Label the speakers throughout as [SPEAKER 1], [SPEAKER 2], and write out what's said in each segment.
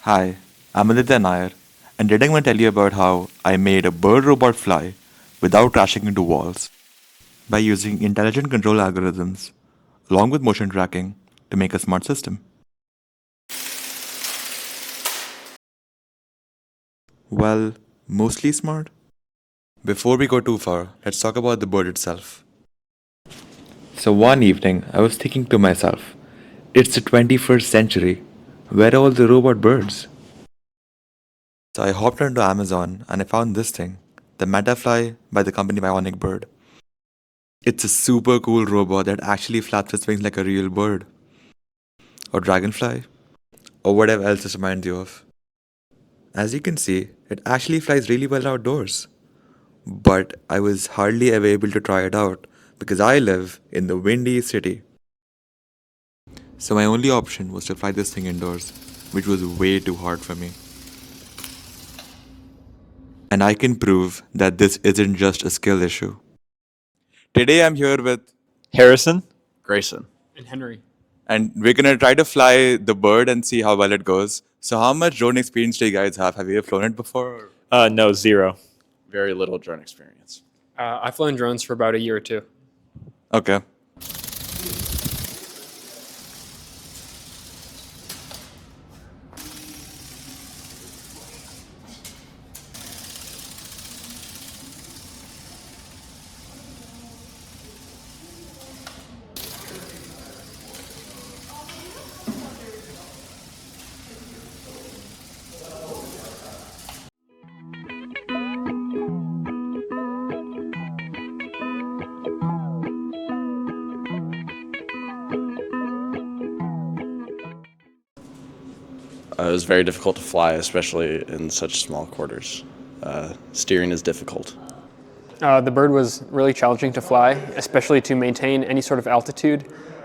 [SPEAKER 1] Hi, I'm Aditya Nair, and today I'm going to tell you about how I made a bird robot fly without crashing into walls by using intelligent control algorithms along with motion tracking to make a smart system. Well, mostly smart. Before we go too far, let's talk about the bird itself. So one evening, I was thinking to myself, it's the 21st century. Where are all the robot birds? So I hopped onto Amazon and I found this thing, the Metafly by the company Bionic Bird. It's a super cool robot that actually flaps its wings like a real bird, or dragonfly, or whatever else it reminds you of. As you can see, it actually flies really well outdoors. But I was hardly ever able to try it out because I live in the windy city. So my only option was to fly this thing indoors, which was way too hard for me. And I can prove that this isn't just a skill issue. Today I'm here with,
[SPEAKER 2] Harrison, Grayson.
[SPEAKER 3] And Henry.
[SPEAKER 1] and we're gonna try to fly the bird and see how well it goes. So, how much drone experience do you guys have? Have you ever flown it before?
[SPEAKER 2] No, zero.
[SPEAKER 3] Very little drone experience.
[SPEAKER 4] I've flown drones for about a year or two.
[SPEAKER 1] Okay.
[SPEAKER 3] It was very difficult to fly, especially in such small quarters. Steering is difficult.
[SPEAKER 4] The bird was really challenging to fly, especially to maintain any sort of altitude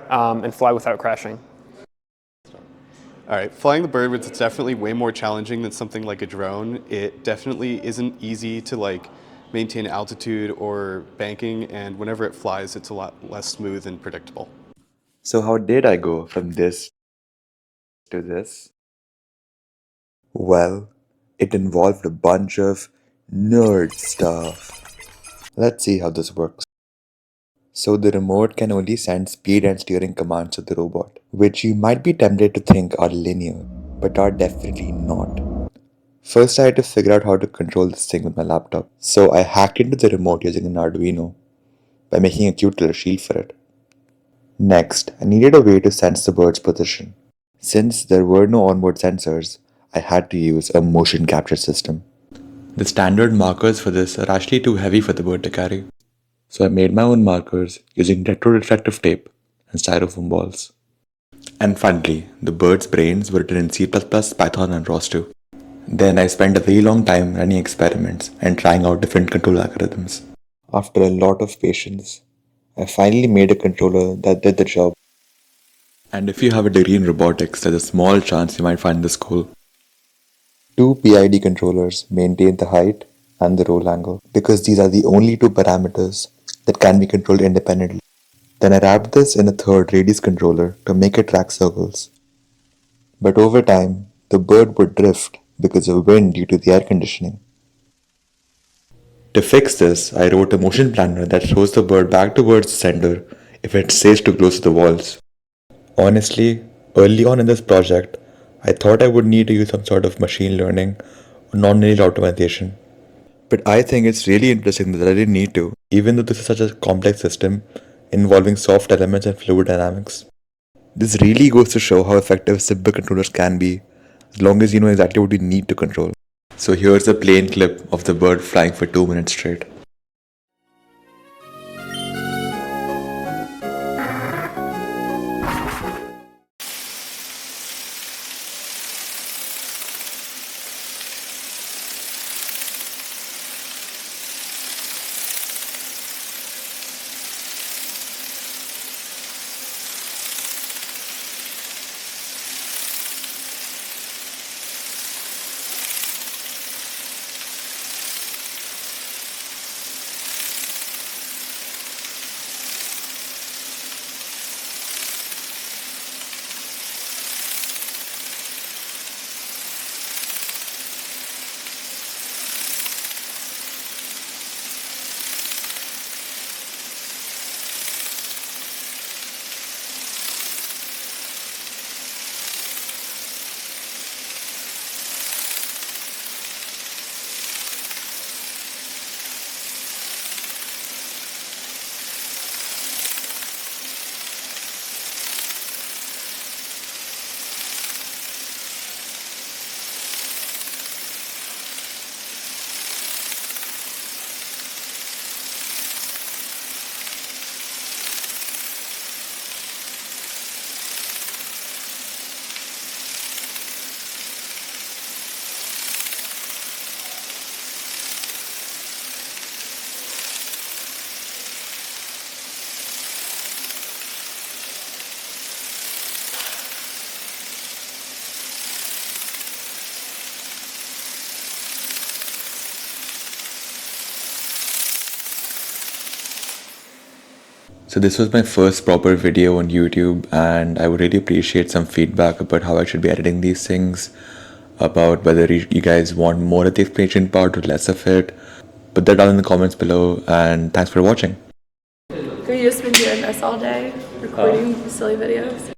[SPEAKER 4] and fly without crashing.
[SPEAKER 5] All right, flying the bird was definitely way more challenging than something like a drone. It definitely isn't easy to maintain altitude or banking, and whenever it flies, it's a lot less smooth and predictable.
[SPEAKER 1] So, how did I go from this to this? Well, it involved a bunch of nerd stuff. Let's see how this works. So, the remote can only send speed and steering commands to the robot, which you might be tempted to think are linear, but are definitely not. First, I had to figure out how to control this thing with my laptop. So, I hacked into the remote using an Arduino by making a cute little shield for it. Next, I needed a way to sense the bird's position. Since there were no onboard sensors, I had to use a motion capture system. The standard markers for this are actually too heavy for the bird to carry. So I made my own markers using retroreflective tape and styrofoam balls. And finally, the bird's brains were written in C++, Python and ROS 2. Then I spent a very long time running experiments and trying out different control algorithms. After a lot of patience, I finally made a controller that did the job. And if you have a degree in robotics, there's a small chance you might find this cool. Two PID controllers maintain the height and the roll angle because these are the only two parameters that can be controlled independently. Then I wrapped this in a third radius controller to make it track circles. But over time, the bird would drift because of wind due to the air conditioning. To fix this, I wrote a motion planner that throws the bird back towards the center if it stays too close to the walls. Honestly, early on in this project, I thought I would need to use some sort of machine learning or non-linear optimization. But I think it's really interesting that I didn't need to, even though this is such a complex system involving soft elements and fluid dynamics. This really goes to show how effective simple controllers can be, as long as you know exactly what you need to control. So here's a plain clip of the bird flying for 2 minutes straight. So this was my first proper video on YouTube, and I would really appreciate some feedback about how I should be editing these things, about whether you guys want more of the explanation part or less of it. Put that down in the comments below, and thanks for watching.
[SPEAKER 6] Have you just been doing this all day, recording silly videos?